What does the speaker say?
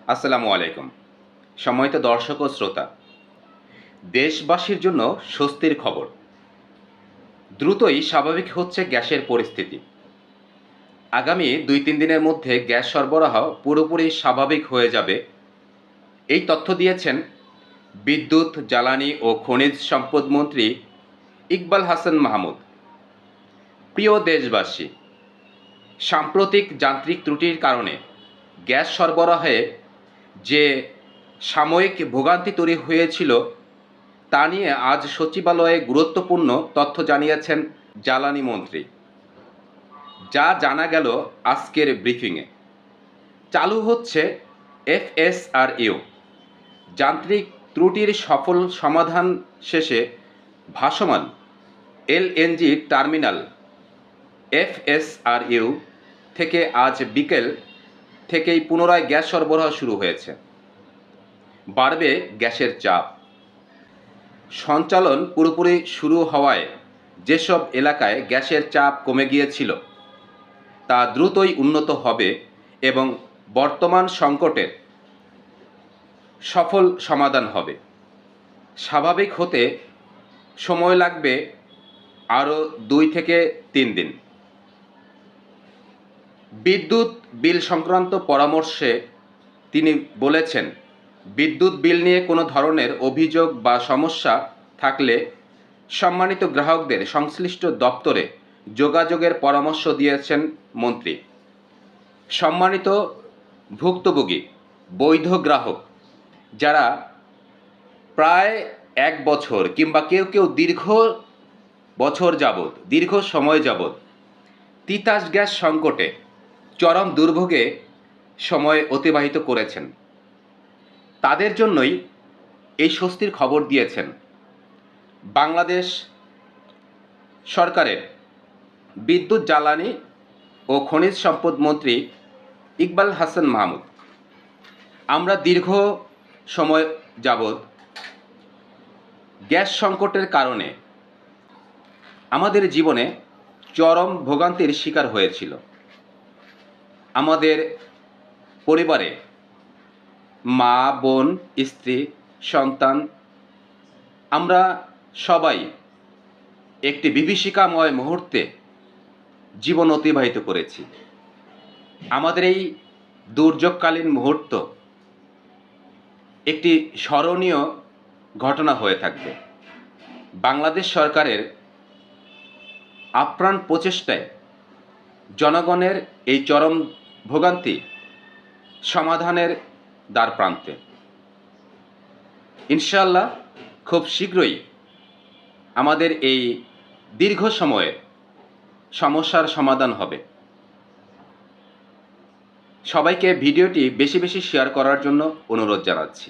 আসসালামু আলাইকুম। সম্মানিত দর্শক ও শ্রোতা, দেশবাসীর জন্য স্বস্তির খবর। দ্রুতই স্বাভাবিক হচ্ছে গ্যাসের পরিস্থিতি। আগামী ২-৩ দিনের মধ্যে গ্যাস সরবরাহ পুরোপুরি স্বাভাবিক হয়ে যাবে, এই তথ্য দিয়েছেন বিদ্যুৎ, জ্বালানি ও খনিজ সম্পদ মন্ত্রী ইকবাল হাসান মাহমুদ। প্রিয় দেশবাসী, সাম্প্রতিক যান্ত্রিক ত্রুটির কারণে গ্যাস সরবরাহে যে সাময়িক ভোগান্তি তৈরি হয়েছিল তা নিয়ে আজ সচিবালয়ে গুরুত্বপূর্ণ তথ্য জানিয়েছেন জ্বালানি মন্ত্রী। যা জানা গেল আজকের ব্রিফিংয়ে। চালু হচ্ছে এফএসআরইউ। যান্ত্রিক ত্রুটির সফল সমাধান শেষে ভাসমান এলএনজি টার্মিনাল এফএসআরইউ থেকে আজ বিকেল থেকেই পুনরায় গ্যাস সরবরাহ শুরু হয়েছে। বাড়বে গ্যাসের চাপ। সঞ্চালন পুরোপুরি শুরু হওয়ায় যেসব এলাকায় গ্যাসের চাপ কমে গিয়েছিল তা দ্রুতই উন্নত হবে এবং বর্তমান সংকটের সফল সমাধান হবে। স্বাভাবিক হতে সময় লাগবে আরও ২ থেকে ৩ দিন। বিদ্যুৎ বিল সংক্রান্ত পরামর্শে তিনি বলেছেন, বিদ্যুৎ বিল নিয়ে কোনো ধরনের অভিযোগ বা সমস্যা থাকলে সম্মানিত গ্রাহকদের সংশ্লিষ্ট দপ্তরে যোগাযোগের পরামর্শ দিয়েছেন মন্ত্রী। সম্মানিত ভুক্তভোগী বৈধ গ্রাহক যারা প্রায় ১ বছর কিংবা কেউ দীর্ঘ বছর যাবৎ, দীর্ঘ সময় যাবৎ তিতাস গ্যাস সংকটে চরম দুর্ভোগে সময় অতিবাহিত করেছেন, তাদের জন্যই এই স্বস্তির খবর দিয়েছেন বাংলাদেশ সরকারের বিদ্যুৎ, জ্বালানি ও খনিজ সম্পদ মন্ত্রী ইকবাল হাসান মাহমুদ। আমরা দীর্ঘ সময় যাবৎ গ্যাস সংকটের কারণে আমাদের জীবনে চরম ভোগান্তির শিকার হয়েছিল। আমাদের পরিবারে মা, বোন, স্ত্রী, সন্তান, আমরা সবাই একটি বিভীষিকাময় মুহূর্তে জীবন অতিবাহিত করেছি। আমাদের এই দুর্যোগকালীন মুহূর্ত একটি স্মরণীয় ঘটনা হয়ে থাকবে। বাংলাদেশ সরকারের আপ্রাণ প্রচেষ্টায় জনগণের এই চরম ভোগান্তি সমাধানের দ্বারপ্রান্তে। ইনশাআল্লাহ খুব শীঘ্রই আমাদের এই দীর্ঘ সময়ের সমস্যার সমাধান হবে। সবাইকে ভিডিওটি বেশি বেশি শেয়ার করার জন্য অনুরোধ জানাচ্ছি।